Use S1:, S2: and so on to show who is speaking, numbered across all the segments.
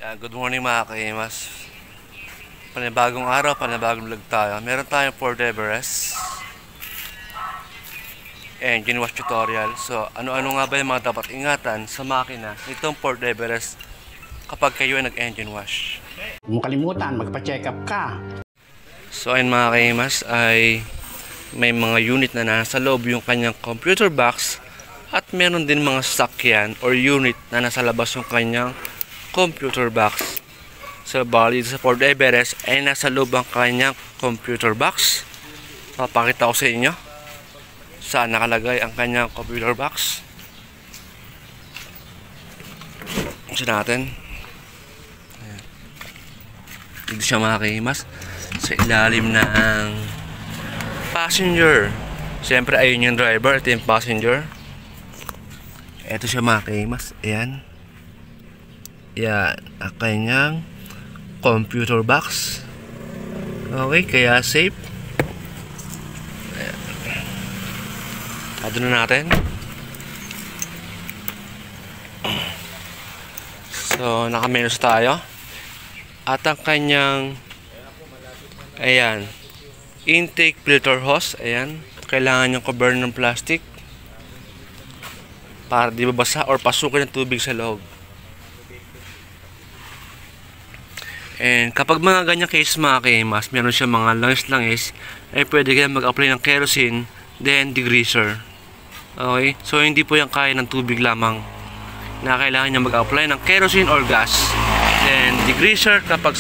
S1: Good morning mga kaimas. Panibagong araw, panibagong vlog tayo. Meron tayong Ford Everest engine wash tutorial. So, ano-ano nga ba yung mga dapat ingatan sa makina nitong Ford Everest kapag kayo ay nag-engine wash?
S2: Huwag kalimutan, magpa-check up ka.
S1: So, ayun mga kaimas ay may mga unit na nasa loob yung kanyang computer box at meron din mga sakyan or unit na nasa labas yung kanyang computer box. So, bali sa Ford Everest ay nasa loob ang kanyang computer box. Papakita ko sa inyo saan nakalagay ang kanyang computer box. Ito natin. Ayan. Dito siya makikimas sa ilalim ng passenger. Siyempre ayun yung driver, ito yung passenger. Ito siya makikimas. Ayan. Yan ang kanyang computer box. Okay, kaya safe. Ado na natin. So, nakamenos tayo. At ang kanyang ayan, intake filter hose. Ayan, kailangan yung cover ng plastic para di babasa or pasukin ng tubig sa loob. And kapag mga ganyang case mga kaimas, meron siya mga langis-langis, ay pwede kayo mag-apply ng kerosene, then degreaser. Okay? So hindi po yan kaya ng tubig lamang. Na kailangan niya mag-apply ng kerosene or gas. Then degreaser kapag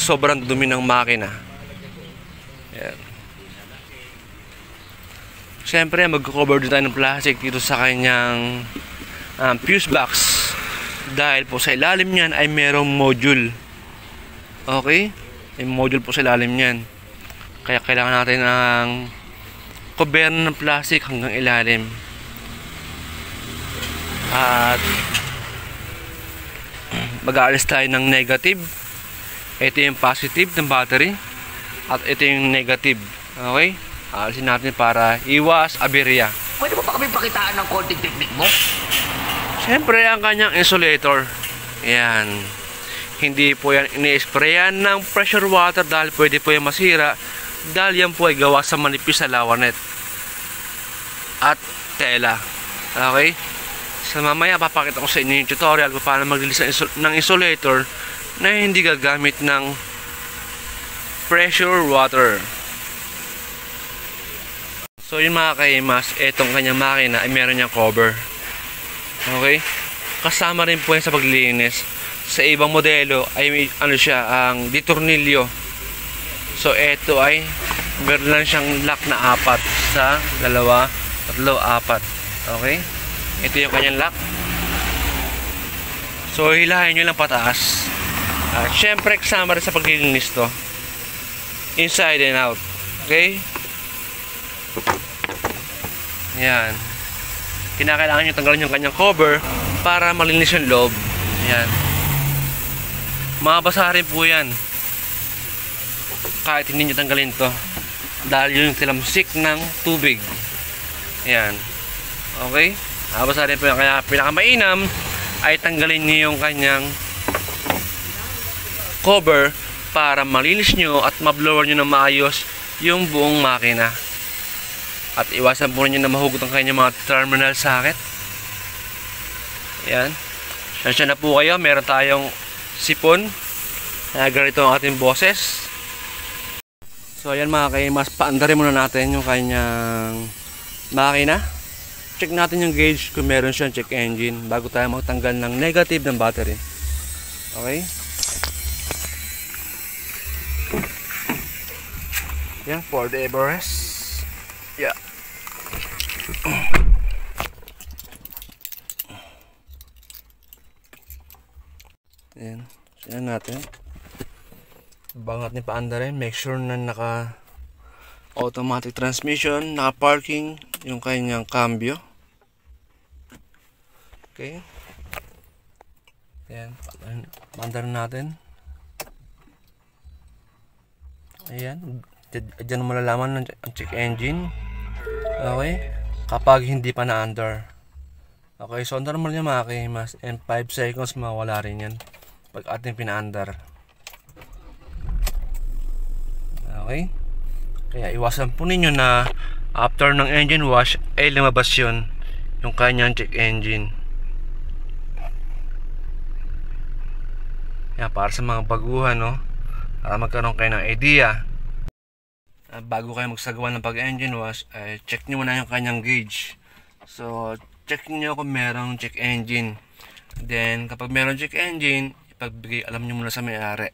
S1: sobrang dumi ng makina. Yan. Siyempre mag-cover din tayo ng plastic dito sa kanyang fuse box. Dahil po sa ilalim niyan ay merong module. Okay? May module po sa ilalim niyan. Kaya kailangan natin ng cover ng plastic hanggang ilalim. At mag-aalis tayo ng negative. Ito yung positive ng battery. At ito yung negative. Okay? Aalisin natin para iwas aberya.
S2: Pwede mo pa kami pakitaan ng konting technique mo?
S1: Siyempre ang kanyang insulator. Ayan. Hindi po yan ini-sprayan ng pressure water dahil pwede po yan masira. Dahil yan po ay gawa sa manipis na lawanet at tela. Okay? So mamaya papakita ko sa inyo yung tutorial kung paano mag-release ng insulator na hindi gagamit ng pressure water. So yun mga kaimas, etong kanyang makina ay meron niyang cover. Okay? Kasama rin po yan sa paglilinis. Sa ibang modelo ay may, ano siya, ang ditornilyo. So ito ay meron lang siyang lock na 4 sa 2, 3, 4. Okay? Ito yung kanyang lock. So hilahin nyo lang pataas. Syempre kasama rin sa paglilinis to. Inside and out. Okay? Yan. Kinakailangan nyo tanggalin yung kanyang cover para malinis yung loob. Yan. Mabasa rin po yan kahit hindi nyo tanggalin to dahil yung tilamsik ng tubig. Yan. Okay? Mabasa rin po yan. Kaya pinakamainam ay tanggalin nyo yung kanyang cover para malinis nyo at mablower nyo na maayos yung buong makina. At iwasan po nyo na mahugot ang kanyang mga terminal socket. Yan. Nandiyan na po kayo. Meron tayong sipon. Ganito ang ating boses. So ayan mga kaimas, paandarin muna natin yung kanyang makina. Check natin yung gauge kung meron siyang check engine bago tayo magtanggal ng negative ng battery. Okay? Yan, Ford Everest. Yeah. Yan. Yan natin. Bangat ni paandarin. Make sure na naka automatic transmission, naka parking yung kanyang cambio. Okay. Yan. Paandarin natin. Ayan. Diyan mo malalaman ang check engine. Okay. Kapag hindi pa na-under. Okay. So, under mo niya mga kaimas. And 5 seconds mawala rin yan. pag ating pinaandar. Okay? Kaya iwasan po ninyo na after ng engine wash ay lumabas yun, yung kanyang check engine. Yan, para sa mga baguhan, no? Para magkaroon kayo ng idea. Bago kayo magsagawa ng pag-engine wash, ay check nyo muna yung kanyang gauge. So, check nyo kung merong check engine. Then, kapag merong check engine, ipagbigay alam nyo muna sa may-ari.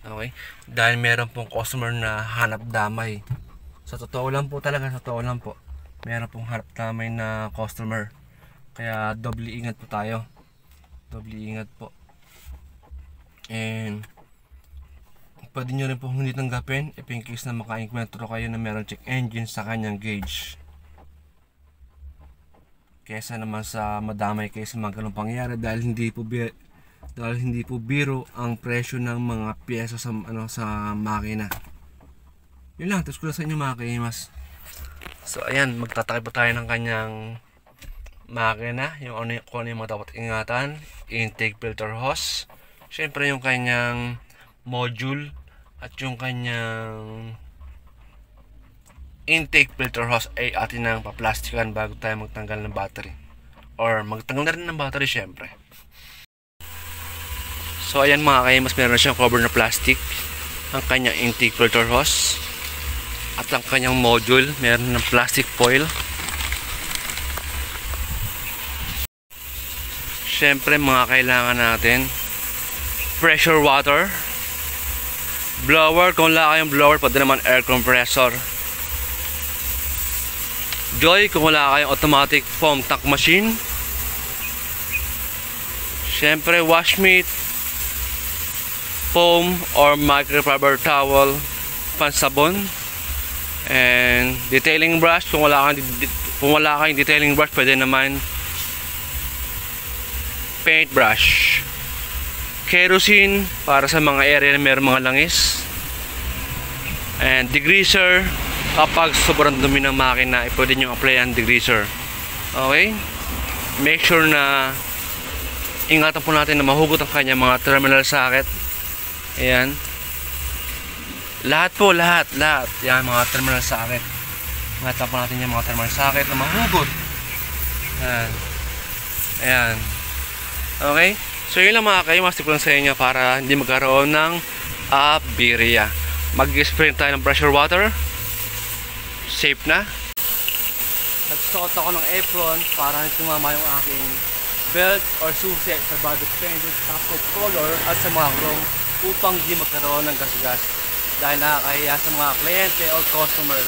S1: Okay? Dahil meron pong customer na hanap damay. Sa totoo lang po talaga, sa totoo lang po. Meron pong hanap damay na customer. Kaya doble ingat po tayo. Doble ingat po. And pwede nyo rin po hindi tanggapin if in case na maka-encuentro kayo na meron check engine sa kanyang gauge. Kesa naman sa madamay kayo sa mga ganung pangyayari dahil hindi po biro ang presyo ng mga pyesa sa sa makina. Yun lang, tapos ko lang sa inyo mga kaimas. So ayan, magtatakip po tayo ng kanyang makina, kung ano yung mga dapat ingatan. Intake filter hose, syempre yung kanyang module, at yung kanyang intake filter hose ay atin nang paplastikan bago tayo magtanggal ng battery, or magtanggal na rin ng battery syempre. So ayan mga kaimas, meron siyang cover na plastic ang kanyang intake filter hose, at ang kanyang module meron ng plastic foil. Syempre mga kailangan natin pressure water, blower, kung wala kayong blower pwede naman air compressor, joy kung wala kayong automatic foam tank machine, syempre wash mitt, foam or microfiber towel, pansabon, and detailing brush. Kung wala kayong detailing brush, pwede naman paint brush, kerosene para sa mga area na mayroong mga langis, and degreaser kapag sobrang dumi ng makina, pwede nyo applyan degreaser. Okay, make sure na ingatan po natin na mahugot ang kanya mga terminal socket. Ayan, lahat yan, mga terminal socket. Ingatan po natin yung mga terminal socket na mahugot. Ayan. Okay, so yun lang mga kayo, mas tip lang sa inyo para hindi magkaroon ng aberya. Mag-spray tayo ng pressure water. Safe na. Nagsuot ako ng apron para hindi tumama yung aking belt or susi sa body extended, top coat collar at sa mga chrome, upang di magkaroon ng gasgas dahil nakakahiya sa mga kliyente o customer.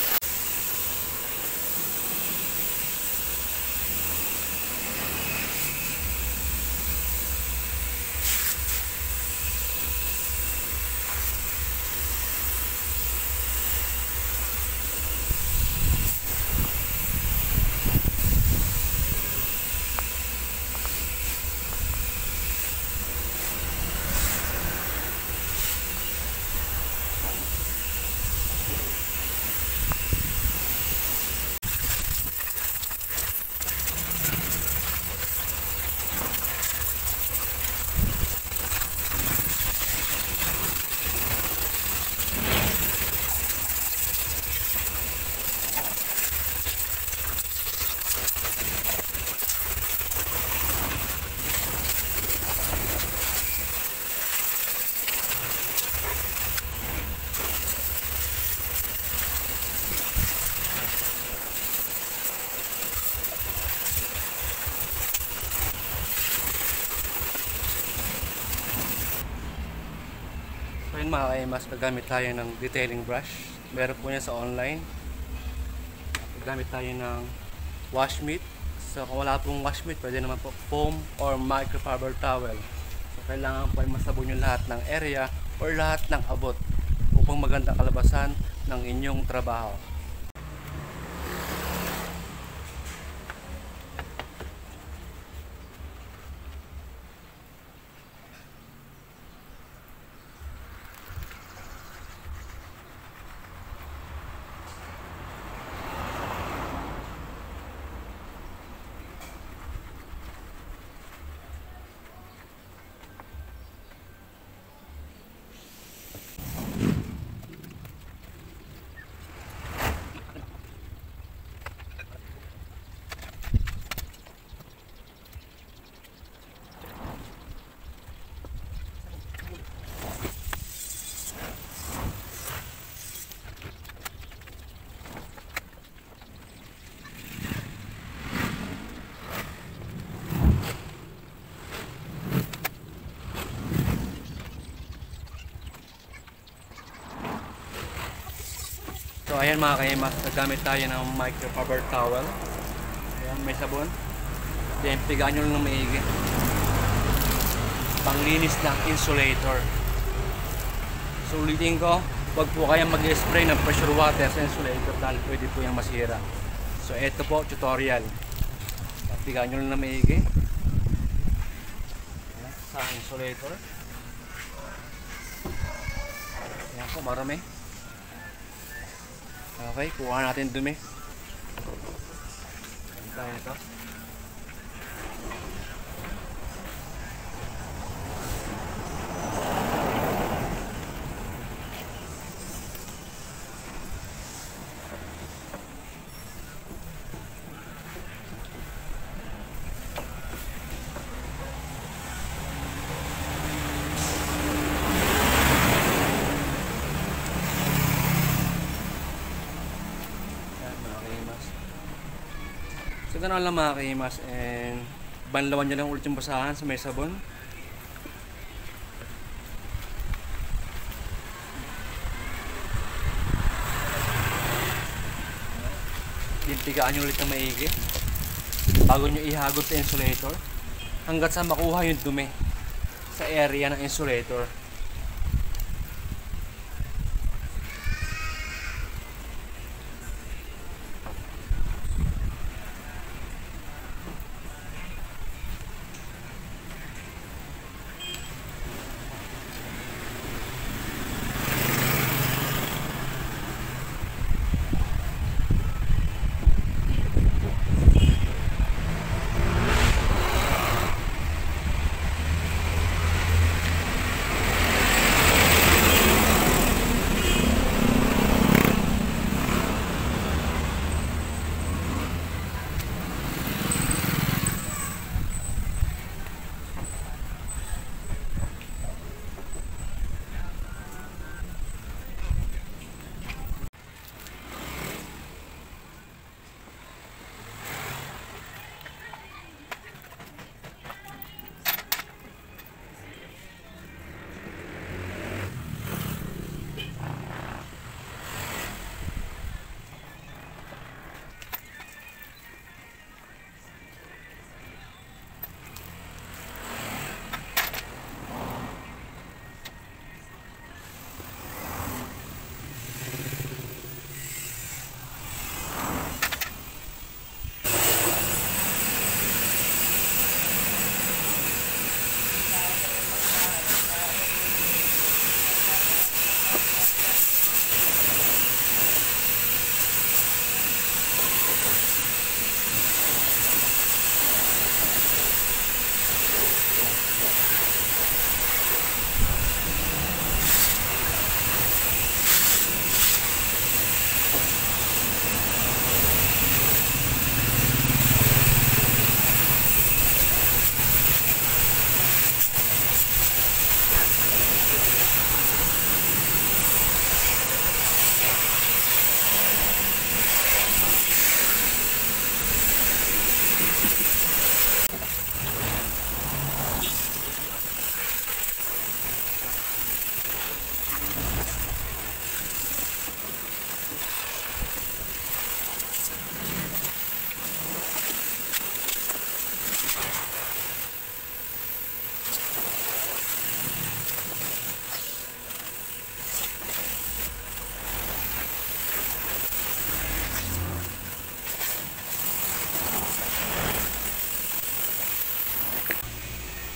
S1: So yun mga kaimas, gagamit tayo ng detailing brush. Meron po niya sa online. Gagamit tayo ng wash mitt. So kung wala pong wash mitt, pwede naman po foam or microfiber towel. So kailangan po ay masabon yung lahat ng area or lahat ng abot upang magandang kalabasan ng inyong trabaho. ayan mga kaimas, nagamit tayo ng microfiber towel. Ayan, may sabon. Then pigaan nyo lang ng maigi. Panglinis ng insulator. So ulitin ko, wag po kayong mag-spray ng pressure water sa insulator dahil pwede po yung masira. So ito po, tutorial. Pigaan nyo lang ng maigi. Ayan, sa insulator. Ayan po, marami. Okay, kuha natin dumi. Tayo ito. So ganoon lang mga kaimas, and banlawan nyo lang ulit yung basahan sa may sabon. Dintigaan nyo ulit ng maigi bago nyo ihagod sa insulator hanggat sa makuha yung dumi sa area ng insulator.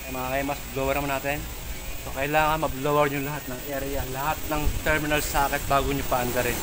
S1: Mga kaimas, blower naman natin. So kailangan mablower nyo lahat ng area, lahat ng terminal socket bago nyo paandarin.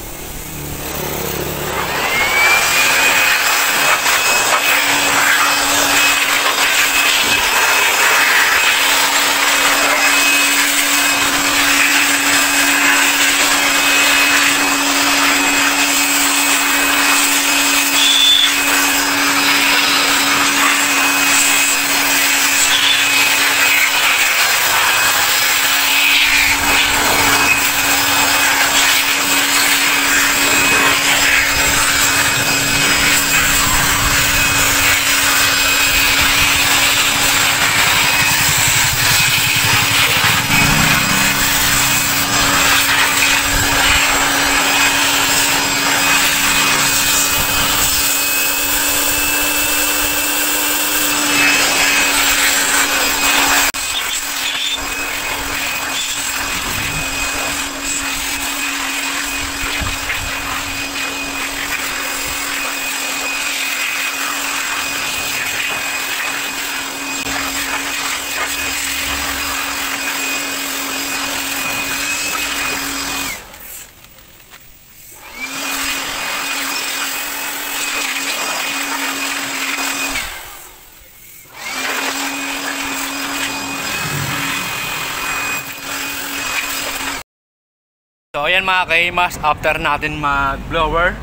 S1: So ayan mga kaimas, after natin mag-blower,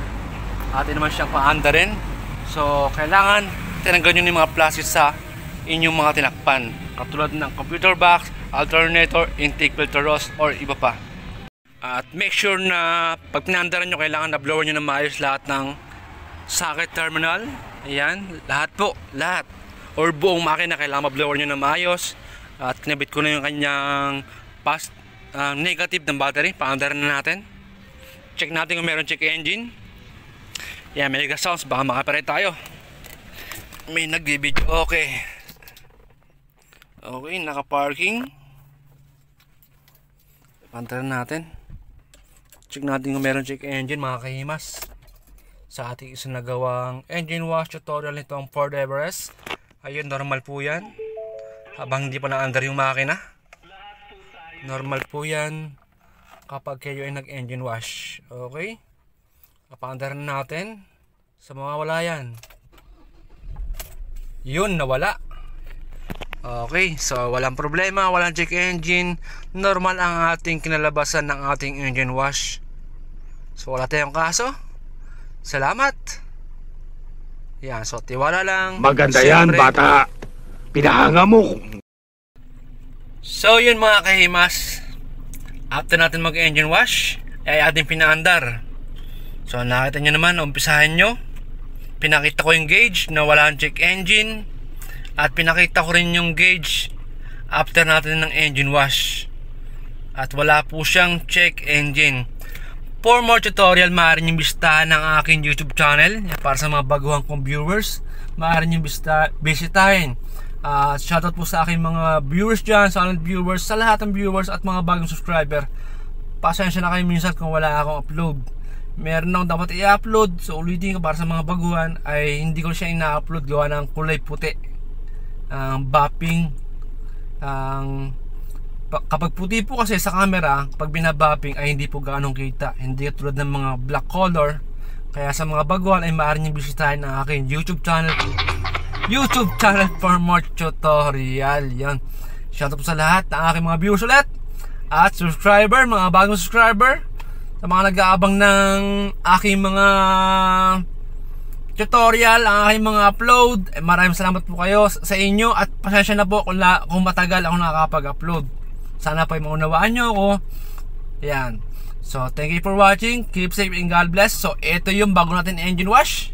S1: atin naman siyang paandarin. So kailangan tinanggal nyo yung mga plastic sa inyong mga tinakpan, katulad ng computer box, alternator, intake filter hose, or iba pa. At make sure na pag pinandaran nyo, kailangan na blower nyo na maayos lahat ng socket terminal. Ayan, lahat po, lahat. Or buong makina kailangan ma-blower nyo na maayos. At kinabit ko na yung kanyang negative ng battery. Paandaran na natin. Check natin kung meron check engine. Yan, may gas sounds, baka makaparet tayo. May nagbibidyo. Okay, naka-parking. Paandaran natin. Check natin kung meron check engine mga kahimas. Sa ating isang nagawang engine wash tutorial nitong Ford Everest. Ayun, normal po yan. Habang hindi pa na-under yung makina, normal po yan kapag kayo ay nag-engine wash. Okay, kapaandaran natin. Sa mga wala yan, yun, nawala. Okay, so walang problema, walang check engine. Normal ang ating kinalabasan ng ating engine wash. So wala tayong kaso. Salamat. Yan, so tiwala lang.
S3: Maganda yan, bata. Pinahanga mo.
S1: So yun mga kahimas, after natin mag-engine wash, ay ating pinaandar. So nakita nyo naman, umpisahan nyo. Pinakita ko yung gauge na wala ang check engine. At pinakita ko rin yung gauge after natin ng engine wash. At wala po siyang check engine. For more tutorial, maaari nyo bisitahan ng aking YouTube channel. Para sa mga baguhang kong viewers, maaari nyo bisitahin. Shoutout po sa aking mga viewers dyan, silent viewers, sa lahat ng viewers at mga bagong subscriber. Pasensya na kayo minsan kung wala akong upload. Meron akong dapat i-upload, so ulitin ko para sa mga baguhan ay hindi ko siya ina-upload gawa ng kulay puti. Bopping. Kapag puti po kasi sa camera, pag binabopping ay hindi po gaanong kita. Hindi tulad ng mga black color. Kaya sa mga baguhan ay maaari nyo bisitahin ang aking YouTube channel for more tutorial. Yan. Shoutout po sa lahat ng aking mga viewers ulit at subscriber, mga bagong subscriber, sa mga nag-aabang ng aking mga tutorial, ang aking mga upload. Maraming salamat po kayo sa inyo at pasensya na po kung matagal ako nakakapag-upload. Sana po ay maunawaan nyo ako. Yan. So thank you for watching. Keep safe and God bless. So ito yung bago natin engine wash.